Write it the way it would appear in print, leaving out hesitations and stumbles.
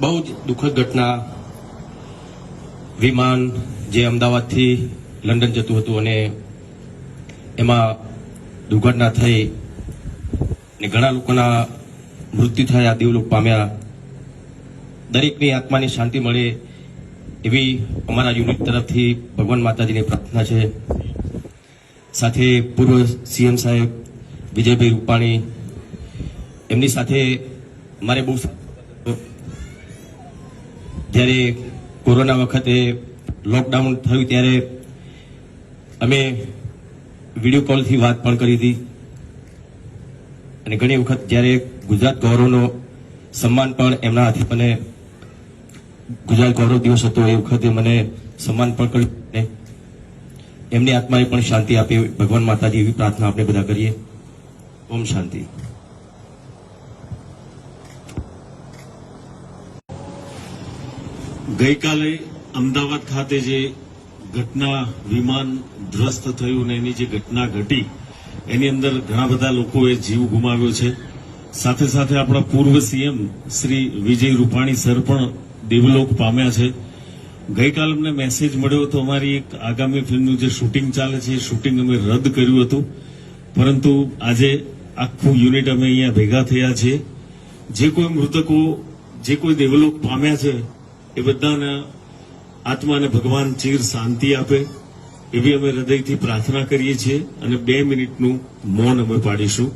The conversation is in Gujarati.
બહુ જ દુઃખદ ઘટના. વિમાન જે અમદાવાદથી લંડન જતું હતું અને એમાં દુર્ઘટના થઈ અને ઘણા લોકોના મૃત્યુ થયા, દેવલોક પામ્યા. દરેકની આત્માની શાંતિ મળે એવી અમારા યુનિટ તરફથી ભગવાન માતાજીની પ્રાર્થના છે. સાથે પૂર્વ સીએમ સાહેબ વિજયભાઈ રૂપાણી, એમની સાથે મારે બહુ જ્યારે કોરોના વખતે લોકડાઉન થયું ત્યારે અમે વિડીયો કોલથી વાત પણ કરી હતી અને ઘણી વખત જ્યારે ગુજરાત ગૌરવનો સન્માન પણ એમના હાથે મને ગુજરાત ગૌરવ દિવસ હતો એ વખતે મને સન્માન પણ કર્યું. એમની આત્માને પણ શાંતિ આપે ભગવાન માતાજી એવી પ્રાર્થના આપણે બધા કરીએ. ઓમ શાંતિ. ગઈકાલે અમદાવાદ ખાતે જે ઘટના વિમાન ધ્વસ્ત થયું ને એની જે ઘટના ઘટી એની અંદર ઘણા બધા લોકોએ જીવ ગુમાવ્યો છે. સાથે સાથે આપણા પૂર્વ સીએમ શ્રી વિજય રૂપાણી સર પણ દેવલોક પામ્યા છે. ગઈકાલે અમને મેસેજ મળ્યો હતો અમારી એક આગામી ફિલ્મનું જે શૂટિંગ ચાલે છે એ શૂટિંગ અમે રદ કર્યું હતું, પરંતુ આજે આખું યુનિટ અમે અહીંયા ભેગા થયા છીએ. જે કોઈ મૃતકો, જે કોઈ દેવલોક પામ્યા છે એ બધાના આત્માને ભગવાન ચીર શાંતિ આપે એવી અમે હૃદયથી પ્રાર્થના કરીએ છીએ અને 2 મિનિટનું મૌન અમે પાડીશું.